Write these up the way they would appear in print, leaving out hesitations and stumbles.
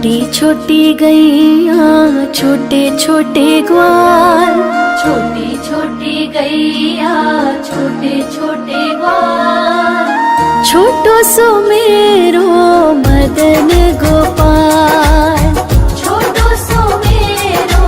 छोटी छोटी गैया छोटे छोटे ग्वाल, छोटी छोटी गैया छोटे छोटे ग्वाल, छोटो सो मेरो मदन गोपाल, छोटो सो मेरो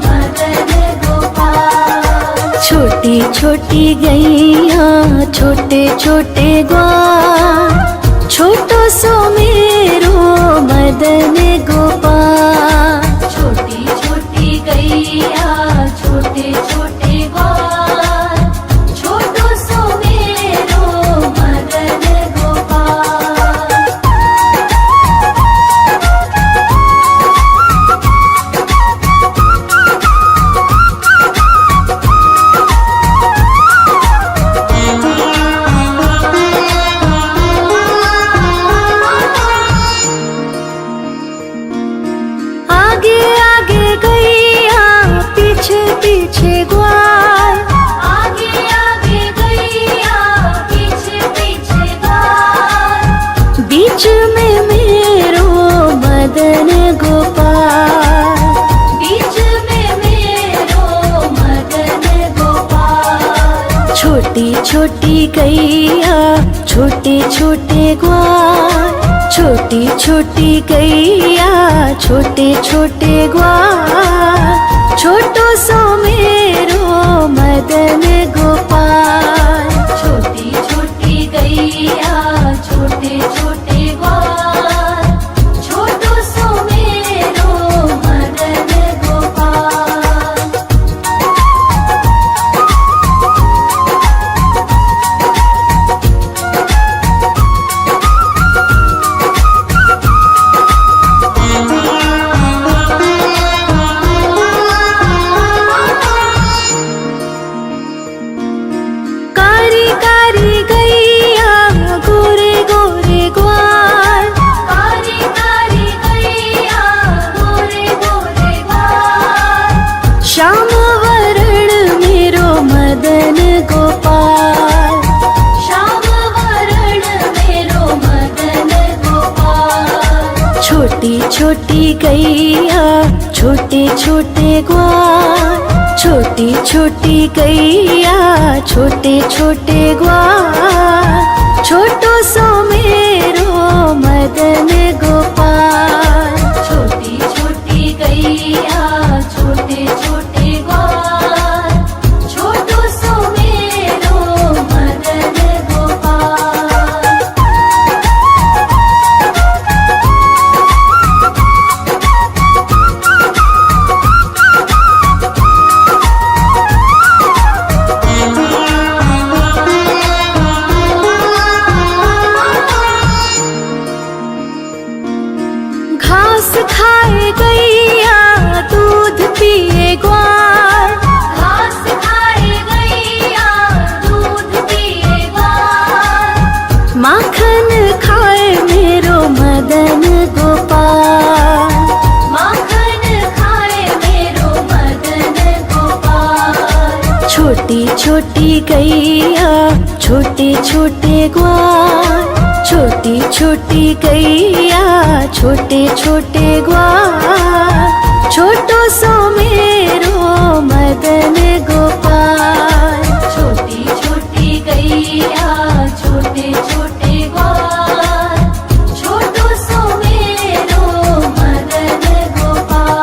मदन गोपाल। छोटी छोटी गैया छोटे छोटे ग्वाल, छोटो सो मेरो मदन गोपाल। छोटी छोटी गैया छोटे छोटे ग्वाल, छोटो सो मेरो मदन गोपाल। आगे आगे गैया पीछे पीछे ग्वाल, आगे आगे गैया पीछे पीछे ग्वाल, बीच में मेरो मदन गोपाल, बीच में मेरो मदन गोपाल। छोटी छोटी गैया छोटे छोटे ग्वाल, छोटी छोटी गैया छोटे छोटे ग्वाल, छोटो सो मेरो मदन गोपाल। छोटी छोटी गैया छोटे छोटे ग्वाल, छोटो सो मेरो मदन गोपाल। कारी कारी गैया गोरे गोरे ग्वाल, कारी कारी गैया गोरे गोरे ग्वाल, श्याम वरण मेरो मदन गोपाल, श्याम वरण मेरो मदन गोपाल। छोटी छोटी गैया छोटे छोटे ग्वाल, छोटी छोटी गैया छोटे छोटे ग्वाल, छोटो सो मेरो मदन गोपाल। छोटी छोटी गैया छोटे छोटे ग्वाल, छोटो सो मेरो मदन गोपाल। घास खाए गैया दूध पिए ग्वाल, घास खाए गैया दूध पिए ग्वाल, माखन खाए मेरो मदन गोपाल, माखन खाए मेरो मदन गोपाल। छोटी छोटी गैया छोटे छोटे ग्वाल, छोटी छोटी गैया छोटे छोटे ग्वाल, छोटो सो मेरो मदन गोपाल। छोटी छोटी गैया छोटे छोटे ग्वाल, छोटो सो मेरो मदन गोपाल।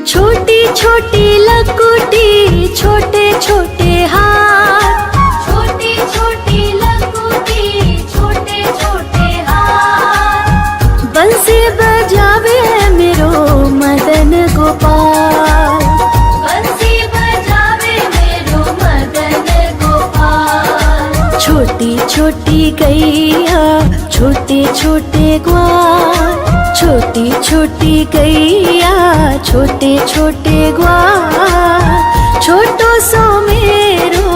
छोटी छोटी लकुटी छोटे छोटे हाथ, छोटी छोटी लकुटी छोटे छोटे हाथ, बंसी बजावे मेरो मदन गोपाल, बंसी बजावे मेरो मदन गोपाल। छोटी छोटी गैया छोटे छोटे ग्वाल, छोटी छोटी गैया छोटे छोटे ग्वाल, छोटो सो मेरो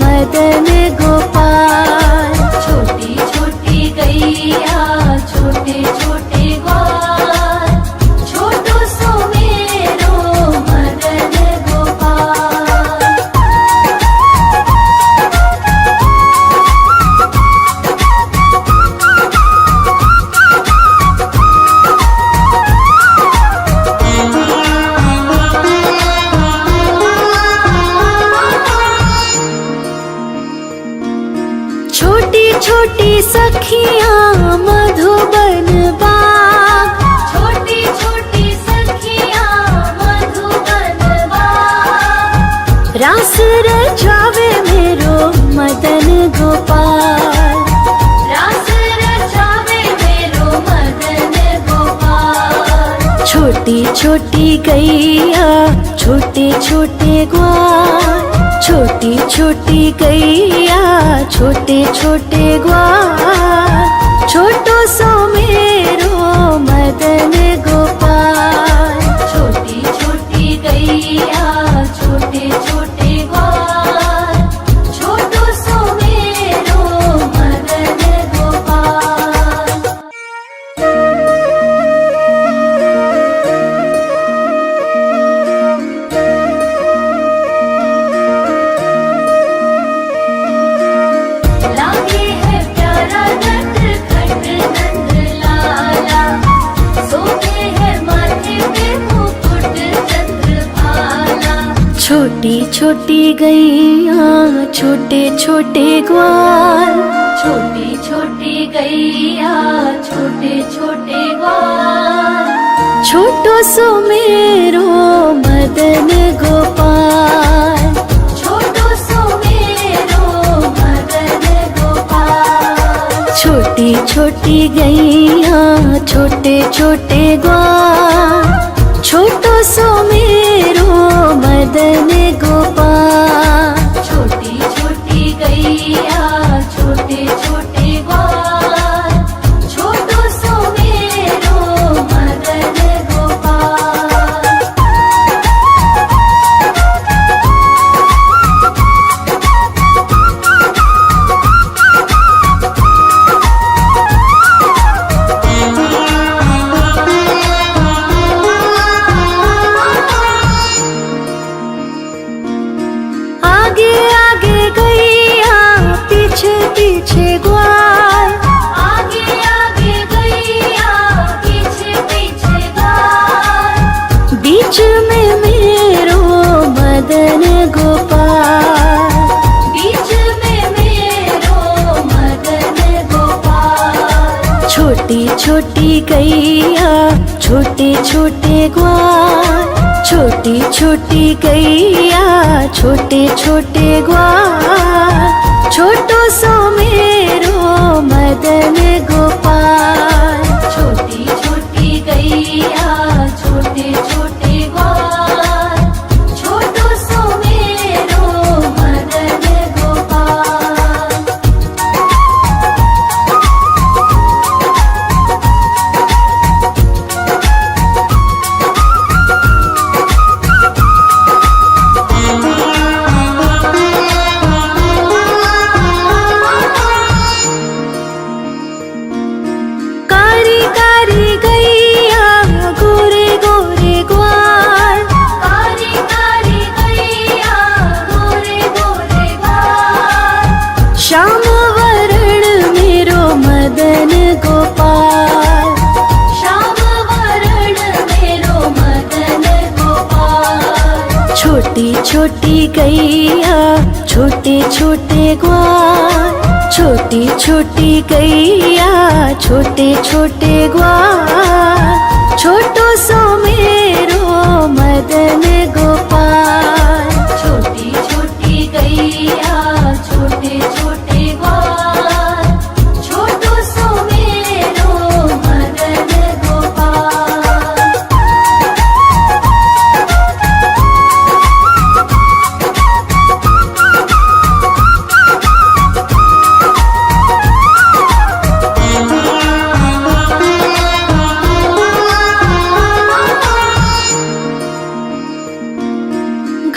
मदन गोपाल। छोटी छोटी गैया रास रचावे मेरो मदन गोपाल। रास रचावे मेरो मदन गोपाल। छोटी छोटी गैया छोटे छोटे ग्वाल। छोटी छोटी गैया छोटे छोटे ग्वाल। छोटो सो मेरो मदन गोपाल। छोटी छोटी गैया छोटे छोटे ग्वाल। छोटो सो मेरो मदन गोपाल। लागे है प्यारा नटखट नंद लाला। सोते है माथे पे मुकुट चंद्रभाला। छोटी छोटी गैया छोटे छोटे ग्वाल। छोटी छोटी गैया छोटे छोटे ग्वाल। छोटो सो मेरो मदन गोपाल। छोटो सो मेरो मदन गोपाल। छोटी छोटी गैया छोटे छोटे ग्वाल। छोटो सो मेरो मदन गोपाल। छोटी छोटी गैया छोटे छोटे ग्वाल। छोटो सो मेरो मदन गोपाल। आगे आगे गैया पीछे पीछे ग्वाल। आगे आगे गैया पीछे पीछे ग्वाल। बीच में मेरो मदन गोपाल। बीच में मेरो मदन गोपाल। छोटी छोटी गैया छोटे छोटे ग्वाल। छोटी छोटी गैया छोटे छोटे ग्वाल। छोटो सो मेरो मदन गोपाल। छोटी छोटी गैया छोटे छोटे ग्वाल। छोटो सो मेरो मदन गोपाल। कारी कारी गैया गोरे गोरे ग्वाल। कारी कारी गैया गोरे गोरे ग्वाल। श्याम वरण मेरो मदन गोपाल। श्याम वरण मेरो मदन गोपाल। छोटी छोटी गैया छोटे छोटे ग्वाल। छोटी छोटी गैया छोटे छोटे ग्वाल। छोटो सो मेरो मदन गोपाल। छोटी छोटी गैया छोटे छोटे ग्वाल। छोटो सो मेरो मदन गोपाल।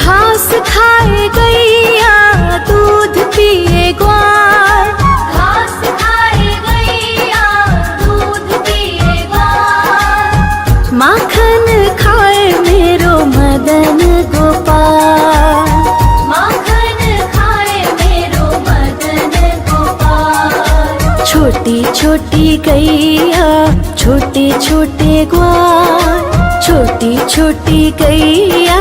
घास खाए गैया दूध पिए ग्वाल। घास खाए गैया दूध पिए ग्वाल। माखन खाए मेरो मदन गोपाल। माखन खाए मेरो मदन गोपाल। छोटी छोटी गैया छोटे छोटे ग्वाल। छोटी छोटी गैया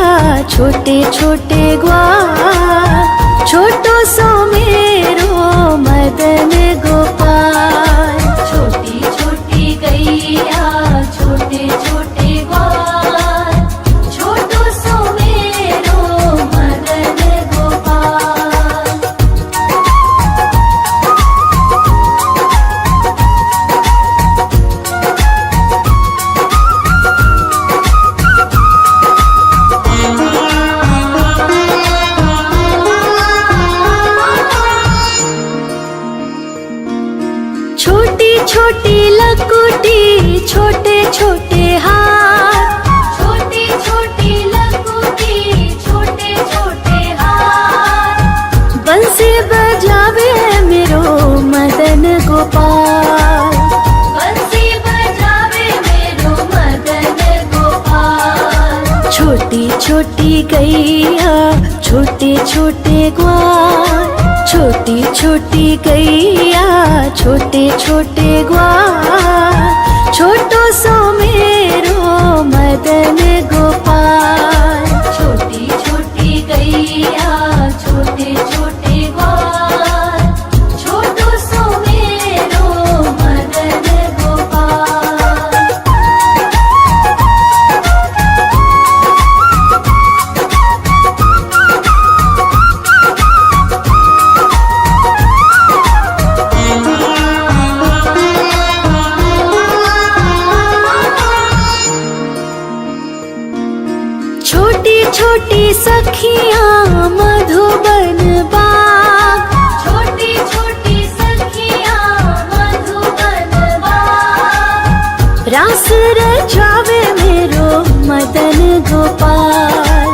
छोटे छोटे ग्वाल। छोटो सो मेरो मदन गोपाल। छोटी छोटी गैया छोटे छोटे ग्वाल। छोटो सो मेरो मदन गैया छोटे छोटे ग्वाल, छोटी छोटी गैया छोटे छोटे ग्वाल, छोटो सो मेरो मदन गोपाल। छोटी छोटी गैया छोटे छोटे ग्वाल, छोटो सो मेरो मदन गोपाल। छोटी छोटी सखियाँ मधुबन बाग, छोटी छोटी सखियाँ मधुबन बाग, रास रचावे मेरो मदन गोपाल।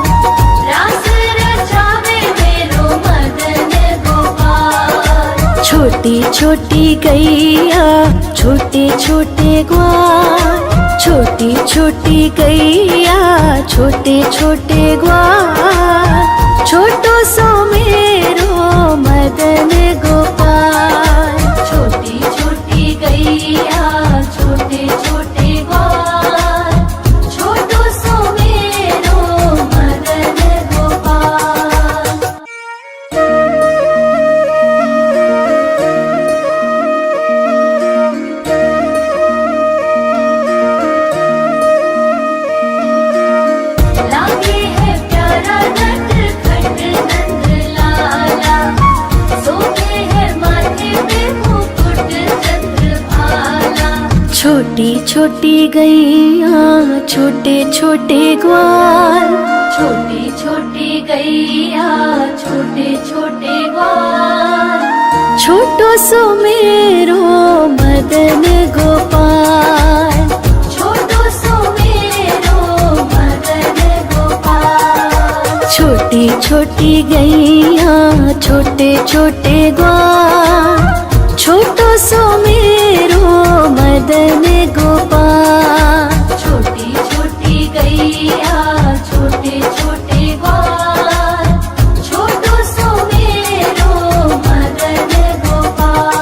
रास रचावे मेरो मदन गोपाल। छोटी छोटी गैया छोटे छोटे ग्वाल, छोटी छोटी गैया छोटे छोटे ग्वाल, छोटो सो मेरो मदन गोपाल। छोटी छोटी गैया छोटे छोटे ग्वाल, छोटो सो मेरो मदन गोपाल। लागे है प्यारा नटखट नंद लाला, सोते है माथे पे मुकुट चंद्रभाला। छोटी छोटी गैया छोटे छोटे ग्वाल, छोटी छोटी गैया छोटे छोटे ग्वाल, छोटो सो मेरो मदन गोपाल। छोटो सो मेरो मदन गोपाल। छोटी छोटी गैया छोटे छोटे ग्वाल, छोटो सो मेरो मदन गोपाल। छोटी छोटी गैया छोटे छोटे ग्वाल, छोटो सो मेरो मदन गोपाल।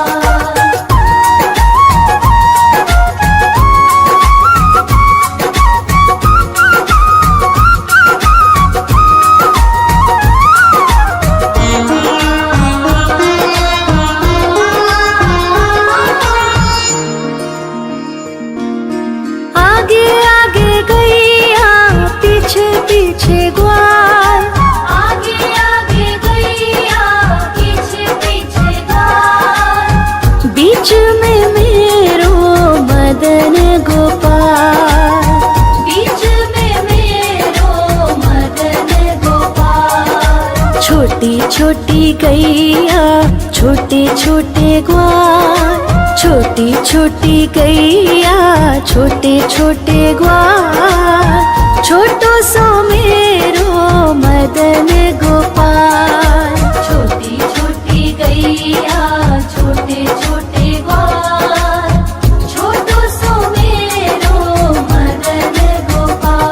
आगे आगे गैया पीछे पीछे ग्वाल, आगे आगे गैया पीछे पीछे ग्वाल, बीच में मेरो मदन गोपाल। बीच में मेरो मदन गोपाल। छोटी छोटी गैया छोटे छोटे ग्वाल, छोटी छोटी गैया छोटे छोटे ग्वाल, छोटो सो मेरो मदन गोपाल। छोटी छोटी गैया छोटे छोटे ग्वाल, छोटो सो मेरो मदन गोपाल।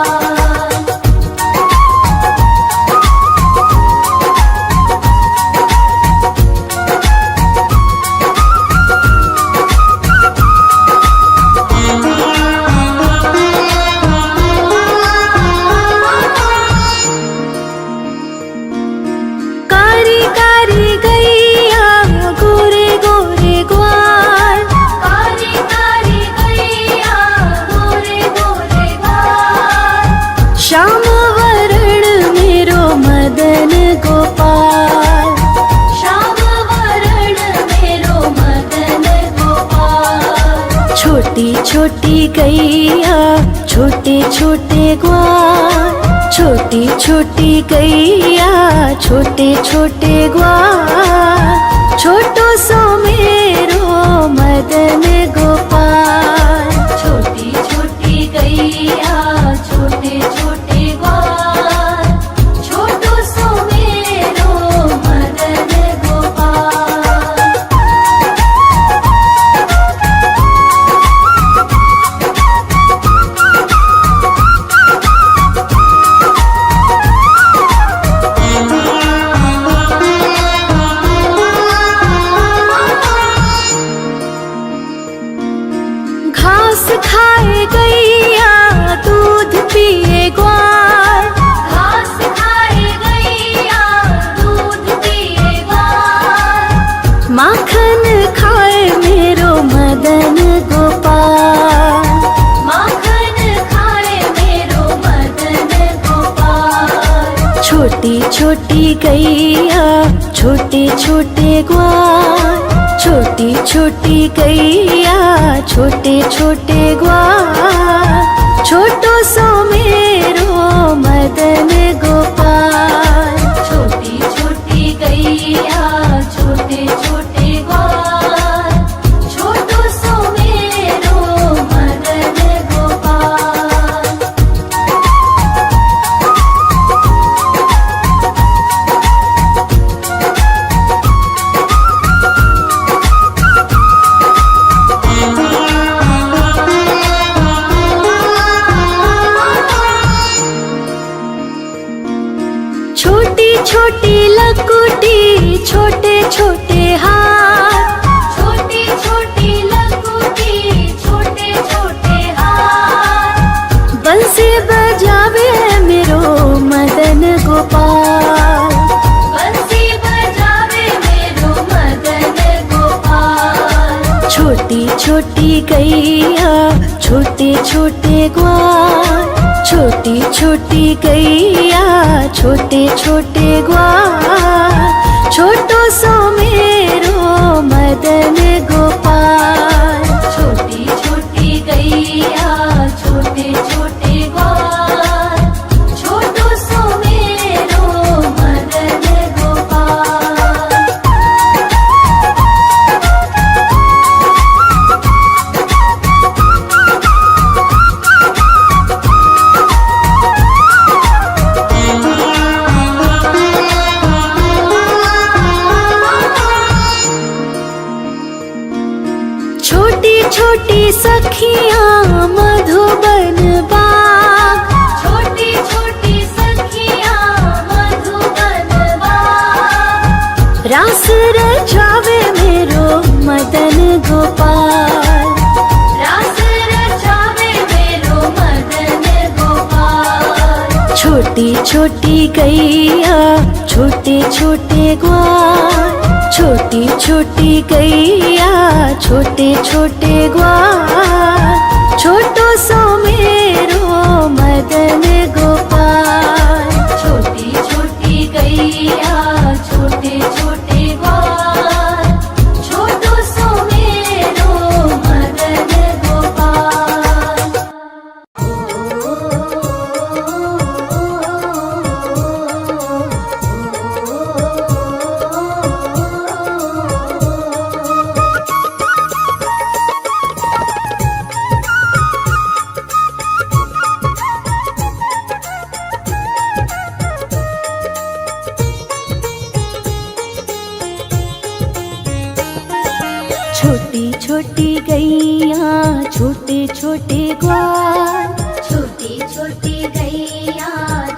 कारी कारी गैया गोरे गोरे ग्वाल, कारी कारी गैया गोरे गोरे ग्वाल, श्याम वरण मेरो मदन गोपाल। श्याम वरण मेरो मदन गोपाल। छोटी छोटी गैया छोटे छोटे ग्वाल, छोटी छोटी गैया छोटे छोटे ग्वाल, छोटो सो मेरो मदन गोपाल। छोटी छोटी गैया छोटे छोटे ग्वाल, छोटो सो मेरो मदन गोपाल। छोटी छोटी गैया छोटे छोटे ग्वाल, छोटी छोटी गैया छोटे छोटे ग्वाल, छोटो सो मेरो मदन गोपाल। छोटी छोटी गैया छोटे छोटे ग्वाल, छोटो सो मेरो मदन गोपाल। छोटी छोटी लकुटी छोटे छोटे हाथ, छोटी छोटी लकुटी छोटे छोटे हाथ, बंसी बजावे मेरो मदन गोपाल। बंसी बजावे मेरो मदन गोपाल। छोटी छोटी गैया छोटे छोटे ग्वाल, छोटी छोटी गैया छोटे छोटे ग्वाल, छोटो सो मेरो मदन गोपाल। छोटी छोटी गैया छोटे छोटे ग्वाल, छोटो सो मेरो मदन गोपाल। छोटी छोटी सखियाँ मधुबन बाग, छोटी छोटी सखियाँ मधुबन बाग, रास रचावे मेरो मदन गोपाल। रास रचावे मेरो मदन गोपाल। छोटी छोटी गैया छोटे छोटे ग्वाल, छोटी छोटी गैया छोटे छोटे ग्वाल, छोटो सो मेरो मदन गोपाल। छोटी छोटी गैया छोटे छोटे ग्वाल, छोटो सो मेरो मदन गोपाल। छोटी छोटी गैया छोटे छोटे ग्वाल, छोटी छोटी गैया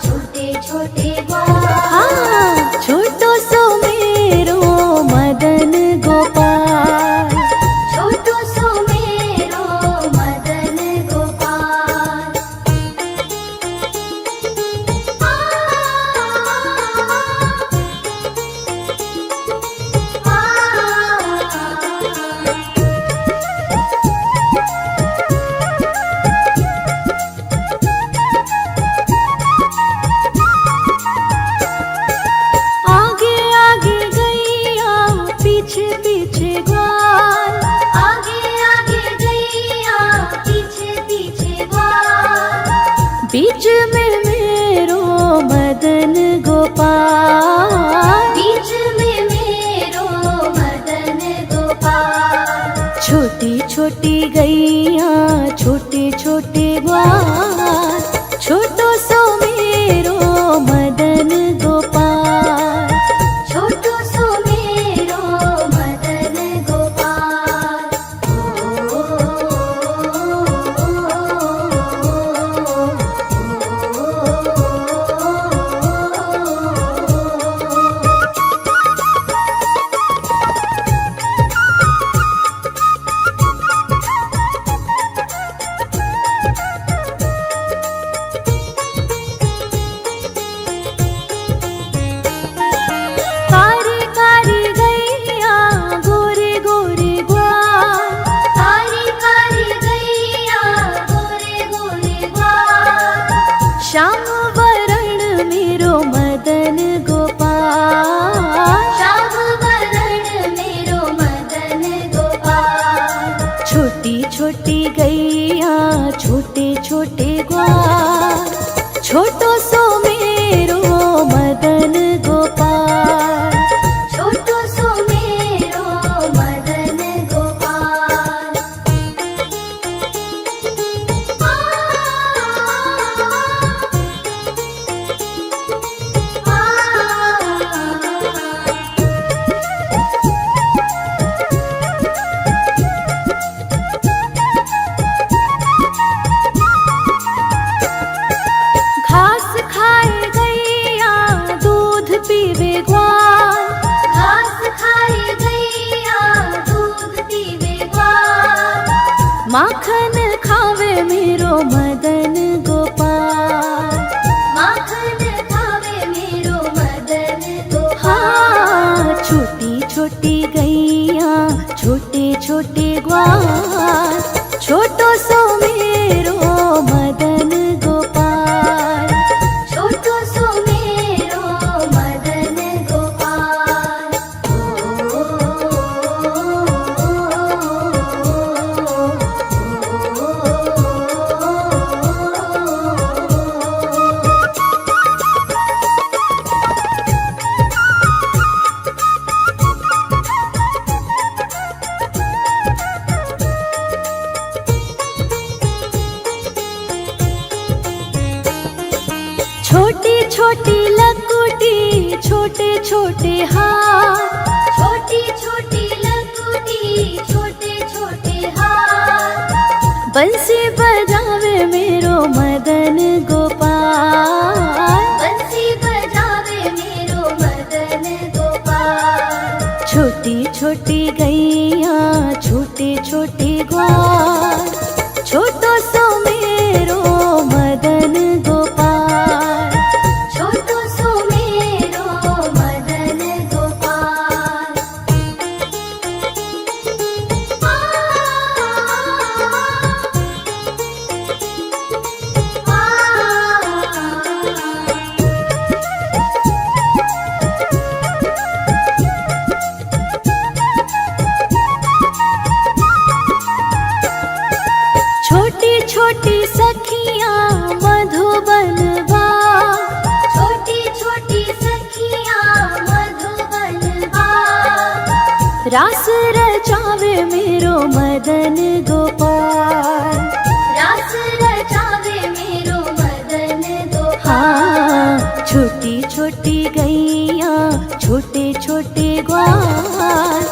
छोटे छोटे ग्वाल, हाँ छोटो सो मेरो मदन गोपाल। छोटो सो मेरो मदन गोपाल। मदन गोपाल। श्याम वरण मेरो मदन गोपाल। छोटी छोटी गैया छोटे छोटे ग्वाल, छोटो सो मेरो मदन गोपाल। छोटो सो मेरो मदन गोपाल। घास खाए गैया दूध पीवे ग्वाल, घास खाए गैया दूध पीवे ग्वाल। माखन खावे मेरो मदन गोपाल। माखन खावे मेरो मदन गोपाल। हाँ, छोटी छोटी गैया छोटे छोटे ग्वाल, छोटो सो मेरो मदन गोपाल। छोटो सो मेरो मदन गोपाल। छोटी छोटी लकुटी छोटे छोटे हाथ, छोटी छोटी लकुटी छोटे छोटे हाथ। बंसी बजावे मेरो मदन गोपाल। बंसी बजावे मेरो मदन गोपाल। छोटी छोटी गैया छोटे छोटे ग्वाल, छोटो सो मेरो मदन गोपाल। छोटो सो मेरो मदन गोपाल। छोटी छोटी सखियाँ मधुबन बाग, छोटी छोटी सखियाँ मधुबन बाग। रास रचावे मेरो मदन गोपाल। रास रचावे मेरो मदन गोपाल। हाँ, छोटी छोटी गैया छोटे छोटे ग्वाल,